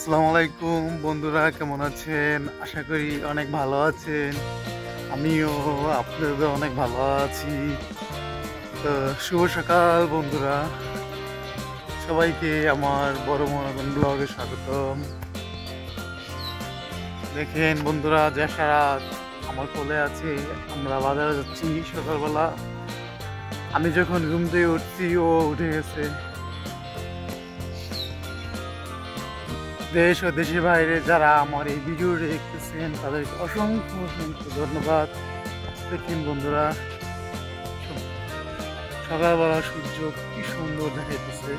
আসসালামু আলাইকুম বন্ধুরা, কেমন আছেন? আশা করি অনেক ভালো আছেন। আমিও আপনাদের অনেক ভালো আছি। তো শুভ সকাল বন্ধুরা, সবাইকে আমার বড় মনোরঞ্জন ব্লগে স্বাগতম। দেখেন বন্ধুরা, যে সারা আমার কোলে আছে, আমরা বাজারে যাচ্ছি সকালবেলা। আমি যখন ঘুম থেকে উঠছি ও উঠে গেছে। দেশ ও দেশের বাইরে যারা আমার এই ভিডিও দেখতেছেন তাদেরকে অসংখ্য অসংখ্য ধন্যবাদ। দেখেন বন্ধুরা, সকালবেলা সূর্য কি সুন্দর দেখাইতেছে।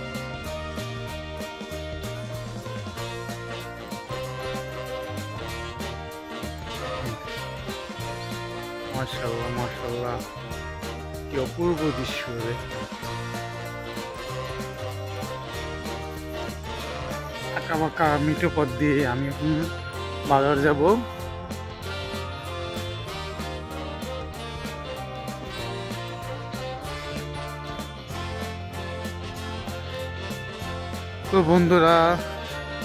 মাশাআল্লাহ মাশাআল্লাহ, কি অপূর্ব দৃশ্য রে। আঁকা বাঁকা মিঠো পথ দিয়ে আমি এখন বাজার যাব। তো বন্ধুরা,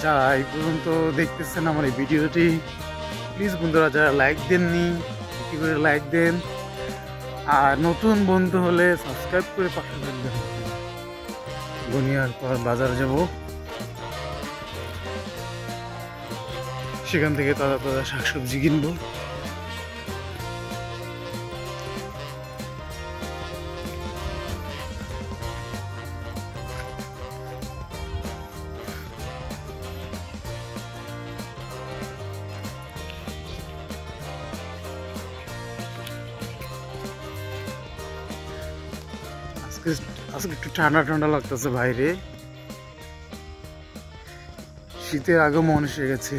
যারা এই পর্যন্ত দেখতেছেন আমার এই ভিডিওটি, প্লিজ বন্ধুরা যারা লাইক দেননি একটু করে লাইক দেন, আর নতুন বন্ধু হলে সাবস্ক্রাইব করে পাশে থাকবেন। বনিয়ার পর বাজার যাব, সেখান থেকে তাজা তাজা শাকসবজি কিনবো। আজকে একটু ঠান্ডা ঠান্ডা লাগতেছে বাইরে, শীতের আগমন এসে গেছে।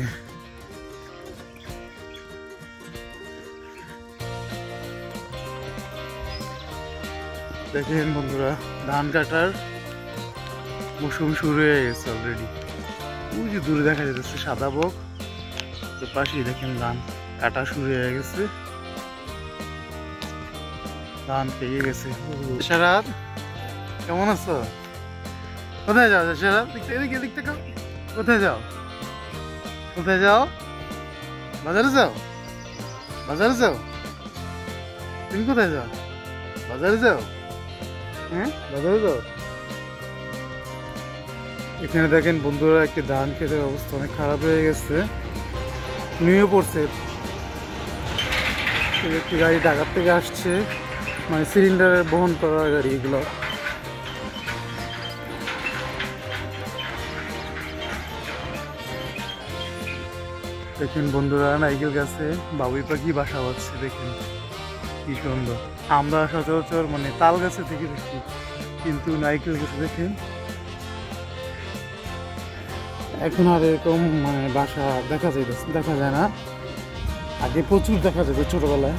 দেখেন বন্ধুরা, ধান কাটার মৌসুম শুরু হয়ে গেছে অলরেডি। ওই যে দূরে দেখা যাচ্ছে সাদা বক, তো পাশেই দেখেন ধান কাটা শুরু হয়ে গেছে, ধান পেয়ে গেছে। সারাত কেমন আছো? কোথায় যাও সারাত? এদিকে দিক থেকে কোথায় যাও? কোথায় যাও? বাজারে যাও? বাজারে যাও? তুমি কোথায় যাও? বাজারে যাও? হ্যাঁ, বাজারে যাও। এখানে দেখেন বন্ধুরা, একটি ধান খেতের অবস্থা অনেক খারাপ হয়ে গেছে, নুয়ে পড়ছে। একটি গাড়ি ঢাকার থেকে আসছে, মানে সিলিন্ডারের বহন করার গাড়ি এগুলো। দেখেন বন্ধুরা, নাইকেল গাছে বাবুই পাখি বাসা বাঁধছে। দেখেন কি সুন্দর। আমরা সচরাচর মানে তাল গাছে থেকে দেখি, কিন্তু নাইকেল গাছে দেখেন এখন আর এরকম মানে বাসা দেখা যায় না। আগে প্রচুর দেখা যেত ছোটবেলায়।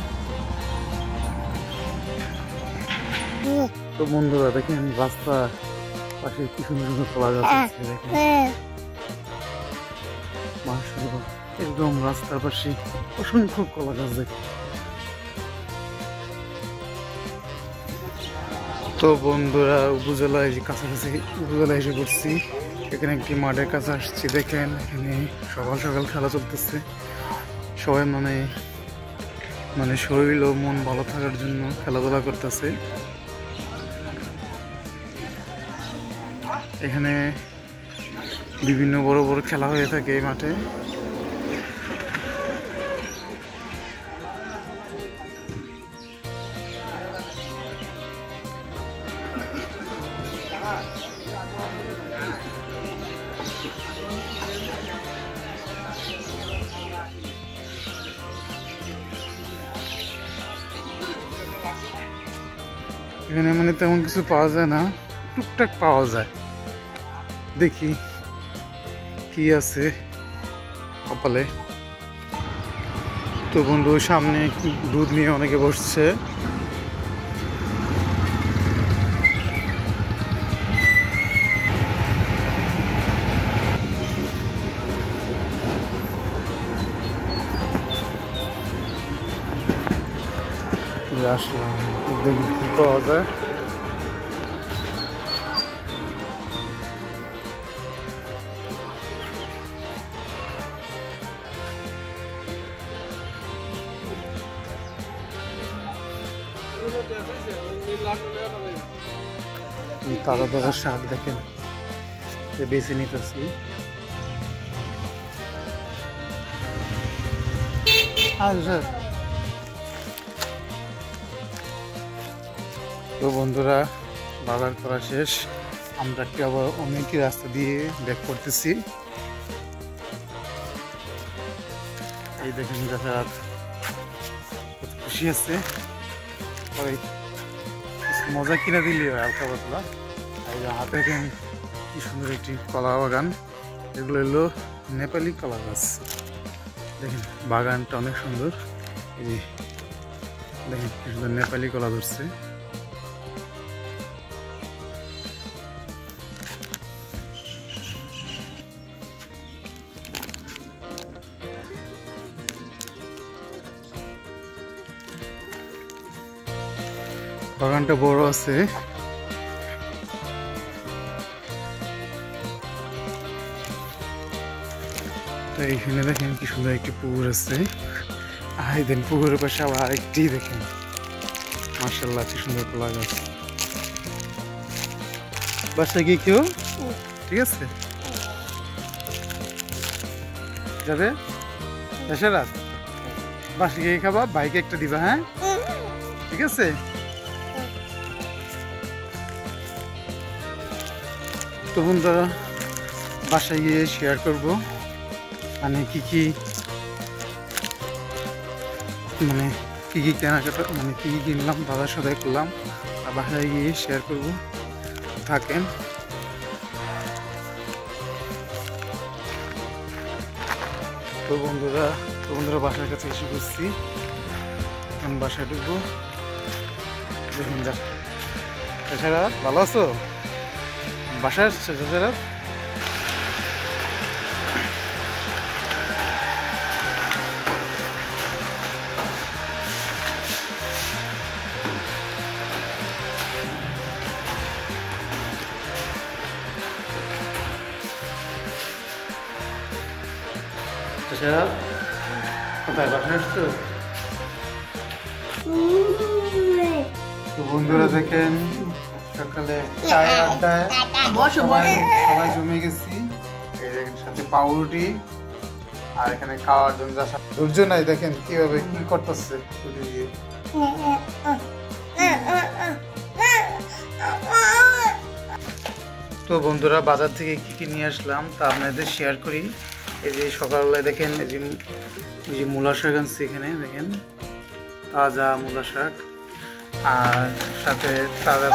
তো বন্ধুরা দেখেন, রাস্তা পাশে কি সুন্দর সুন্দর কলা গাছ আছে। দেখেন মাশাআল্লাহ, একদম রাস্তার পাশে অসংখ্য কলা গাছ। দেখেন তো বন্ধুরা, উপজেলায় যে কাছাকাছি উপজেলায় এসে পড়ছি। এখানে একটি মাঠের কাছে আসছি। দেখেন এখানে সকাল সকাল খেলা চলতেছে। সবাই মানে শরীর ও মন ভালো থাকার জন্য খেলাধুলা করতেছে। এখানে বিভিন্ন বড় বড় খেলা হয়ে থাকে এই মাঠে। এখানে মানে তেমন কিছু পাওয়া যায় না, টুকটাক পাওয়া যায়। দেখি কি আছে কপালে। তো বন্ধু, সামনে দুধ নিয়ে অনেকে বসছে। আসলাম, দেখি কি পাওয়া যায়। তাজা তাজা শাক দেখেন বেছে নিতেছি। তো বন্ধুরা বাজার করা শেষ, আমরা একটু আবার অনেক রাস্তা দিয়ে ব্যাক করতেছি। এই দেখেন যারা কত খুশি আছে, মজা কিনে দিলি হালকা পাতলা। এই যে হাতে দেখেন কি সুন্দর একটি কলা বাগান, এগুলো হলো নেপালি কলা গাছ। দেখেন বাগানটা অনেক সুন্দর, এই যে দেখেন কি সুন্দর নেপালি কলা ধরছে। বাগানটা বড় আছে, তো এইখানে দেখেন কি সুন্দর একটি পুকুর আছে। আর দেন পুকুরের পাশে আবার আরেকটি দেখেন, মাশাআল্লাহ কি সুন্দর কলা গাছ। বাসায় গিয়ে কেউ ঠিক আছে যাবে রাত বাসায় গিয়ে খাবা, বাইকে একটা দিবা, হ্যাঁ ঠিক আছে। তো বন্ধুরা বাসায় গিয়ে শেয়ার করব মানে কি কি কেনাকাটা, মানে কি কি কিনলাম, বাজার সদাই করলাম, আর বাসায় গিয়ে শেয়ার করব, থাকেন। তো বন্ধুরা বাসার কাছে এসে বসছি, এখন বাসায় ঢুকবো। দেখুন তাছাড়া ভালো আছো? বাসায় আসছে তাছাড়া কোথায় বাসায় আসছো? তো বন্ধুরা দেখেন সকালে চায় আড্ডায় সবাই জমে গেছি, সাথে পাউরুটি আর এখানে খাওয়ার জন্য ধৈর্য নাই, দেখেন কিভাবে কি করতেছে। তো বন্ধুরা বাজার থেকে কি কি নিয়ে আসলাম তা আপনাদের শেয়ার করি। এই যে সকালবেলায় দেখেন এই যে মূলা শাক আনছি, এখানে দেখেন তাজা মূলা শাক, আর সাথে তাজা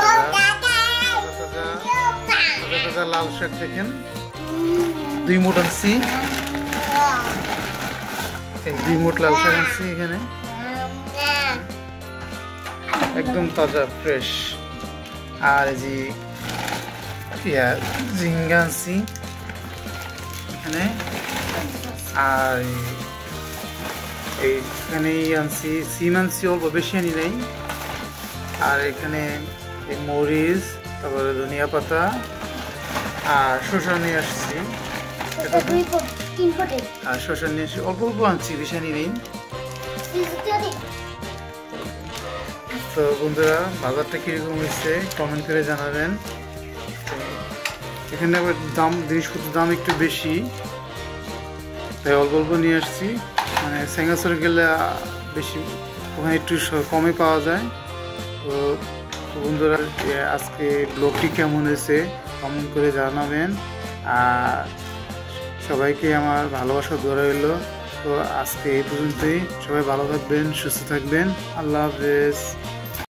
লাল শাক দেখেন 2 মুঠ আনছি, 2 মুঠ লাল শাক আনছি এখানে একদম তাজা ফ্রেশ। আর এই যে ঝিঙ্গা আনছি এখানে, আর এইখানে আনছি সিম আনছি, অল্প বেশি আনি নাই। আর এখানে এই মরিচ, তারপরে ধনিয়া পাতা আর শসা নিয়ে আসছি, আর শসা নিয়ে আসছি অল্প অল্প আনছি, বেশি আনি নেই। তো বন্ধুরা বাজারটা কিরকম হয়েছে কমেন্ট করে জানাবেন। এখানে আবার জিনিসপত্রের দাম একটু বেশি, তাই অল্প অল্প নিয়ে আসছি। মানে সেঙ্গাসরে গেলে বেশি, ওখানে একটু কমে পাওয়া যায়। তো বন্ধুরা আজকে ব্লগটি কেমন হয়েছে কমেন্ট করে জানাবেন, আর সবাইকে আমার ভালোবাসা দোয়া রইল। তো আজকে এই পর্যন্তই, সবাই ভালো থাকবেন, সুস্থ থাকবেন, আল্লাহ হাফেজ।